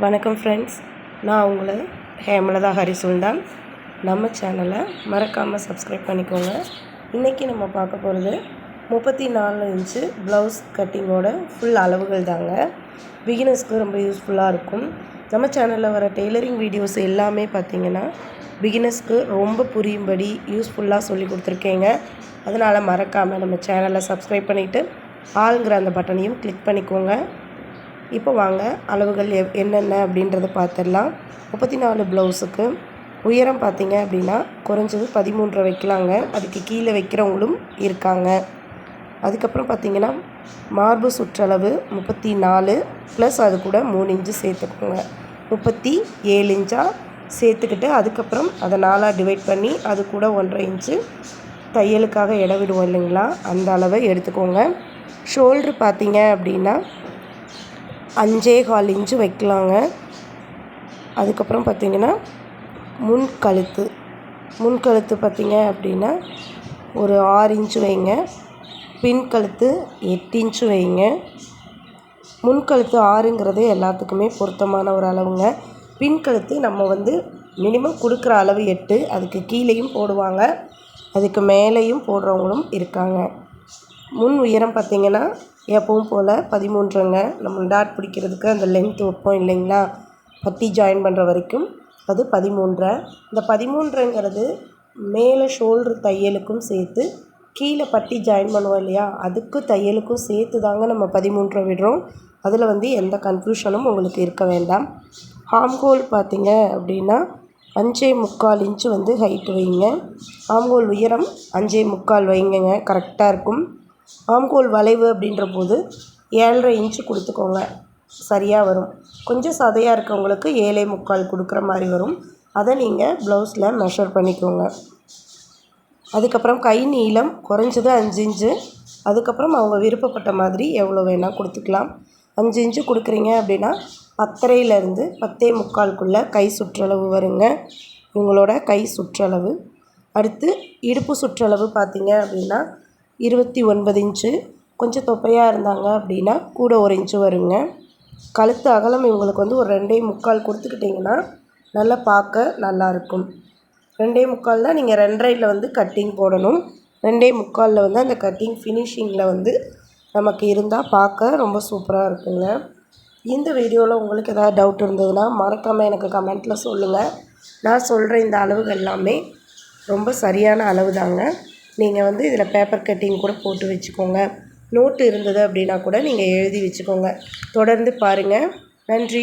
வணக்கம் ஃப்ரெண்ட்ஸ், நான் உங்களை ஹேமலதா ஹரிசுல்தான். நம்ம சேனலை மறக்காமல் சப்ஸ்கிரைப் பண்ணிக்கோங்க. இன்றைக்கி நம்ம பார்க்க போகிறது 34 இன்ச்சு ப்ளவுஸ் கட்டிங்கோட ஃபுல் அளவுகள் தாங்க. பிகினர்ஸ்க்கு ரொம்ப யூஸ்ஃபுல்லாக இருக்கும். நம்ம சேனலில் வர டெய்லரிங் வீடியோஸ் எல்லாமே பார்த்திங்கன்னா பிகினர்ஸ்க்கு ரொம்ப புரியும்படி யூஸ்ஃபுல்லாக சொல்லி கொடுத்துருக்கேங்க. அதனால் மறக்காமல் நம்ம சேனலை சப்ஸ்கிரைப் பண்ணிவிட்டு ஆளுங்கிற அந்த பட்டனையும் கிளிக் பண்ணிக்கோங்க. இப்போ வாங்க அளவுகள் என்னென்ன அப்படின்றத பார்த்துடலாம். 34 ப்ளவுஸுக்கு உயரம் பார்த்திங்க அப்படின்னா குறைஞ்சது 13 வைக்கலாங்க. அதுக்கு கீழே வைக்கிறவங்களும் இருக்காங்க. அதுக்கப்புறம் பார்த்திங்கன்னா மார்பு சுற்றளவு 34 ப்ளஸ் அது கூட 3 இன்ச்சு சேர்த்துக்கோங்க. 37 இன்ச்சாக சேர்த்துக்கிட்டு அதுக்கப்புறம் அதை 4ஆக டிவைட் பண்ணி அது கூட 1.5 இன்ச்சு தையலுக்காக இட விடுவோம் இல்லைங்களா, அந்த அளவை எடுத்துக்கோங்க. ஷோல்ட்ரு பார்த்திங்க அப்படின்னா 5.25 இன்ச்சு வைக்கலாங்க. அதுக்கப்புறம் பார்த்திங்கன்னா முன்கழுத்து பார்த்திங்க அப்படின்னா ஒரு 6 இன்ச்சு வைங்க. பின்கழுத்து 8 இன்ச்சு வைங்க. முன்கழுத்து 6ங்கிறது எல்லாத்துக்குமே பொருத்தமான ஒரு அளவுங்க. பின்கழுத்து நம்ம மினிமம் கொடுக்குற அளவு 8, அதுக்கு கீழேயும் போடுவாங்க, அதுக்கு மேலேயும் போடுறவங்களும் இருக்காங்க. முன் உயரம் பார்த்திங்கன்னா எப்பவும் போல் 13ங்க. நம்ம டாட் பிடிக்கிறதுக்கு அந்த லென்த் வைப்போம் இல்லைங்களா, பட்டி ஜாயின் பண்ணுற வரைக்கும், அது 13. இந்த 13ங்கிறது மேலே ஷோல்ட்ரு தையலுக்கும் சேர்த்து கீழே பட்டி ஜாயின் பண்ணுவோம் இல்லையா, அதுக்கு தையலுக்கும் சேர்த்து தாங்க நம்ம 13 விடுறோம். அதில் எந்த கன்ஃபியூஷனும் உங்களுக்கு இருக்க வேண்டாம். ஆம்ஹோல் பார்த்திங்க அப்படின்னா 5.25 இன்ச்சு ஹைட் வைங்க. ஆம்ஹோல் உயரம் 5.25 வைங்க, கரெக்டாக இருக்கும். ஆம்ஹோல் வளைவு அப்படின்ற போது 7.5 இன்ச்சு கொடுத்துக்கோங்க, சரியாக வரும். கொஞ்சம் சதையாக இருக்கவங்களுக்கு 7.25 கொடுக்குற மாதிரி வரும். அதை நீங்கள் ப்ளவுஸில் மெஷர் பண்ணிக்கோங்க. அதுக்கப்புறம் கை நீளம் குறைஞ்சது 5 இன்ச்சு. அதுக்கப்புறம் அவங்க விருப்பப்பட்ட மாதிரி எவ்வளோ வேணால் கொடுத்துக்கலாம். 5 இன்ச்சு கொடுக்குறீங்க அப்படின்னா 10.5லேருந்து 10.25க்குள்ளே கை சுற்றளவு வருங்க, இவங்களோட கை சுற்றளவு. அடுத்து இடுப்பு சுற்றளவு பார்த்திங்க அப்படின்னா 29 இன்ச்சு. கொஞ்சம் தொப்பையாக இருந்தாங்க அப்படின்னா கூட 1 இன்ச்சு வருங்க. கழுத்து அகலம் இவங்களுக்கு ஒரு 2.25 கொடுத்துக்கிட்டிங்கன்னா நல்லா பார்க்க நல்லாயிருக்கும். 2.25ல் நீங்கள் 2.5ல் கட்டிங் போடணும். 2.25ல் அந்த கட்டிங் ஃபினிஷிங்கில் நமக்கு இருந்தால் பார்க்க ரொம்ப சூப்பராக இருக்குங்க. இந்த வீடியோவில் உங்களுக்கு ஏதாவது டவுட் இருந்ததுன்னா மறக்காமல் எனக்கு கமெண்ட்டில் சொல்லுங்கள். நான் சொல்கிற இந்த அளவுகள் எல்லாமே ரொம்ப சரியான அளவு தாங்க. நீங்கள் இதில் பேப்பர் கட்டிங் கூட போட்டு வச்சுக்கோங்க. நோட்டு இருந்தது அப்படின்னா கூட நீங்கள் எழுதி வச்சுக்கோங்க. தொடர்ந்து பாருங்கள். நன்றி.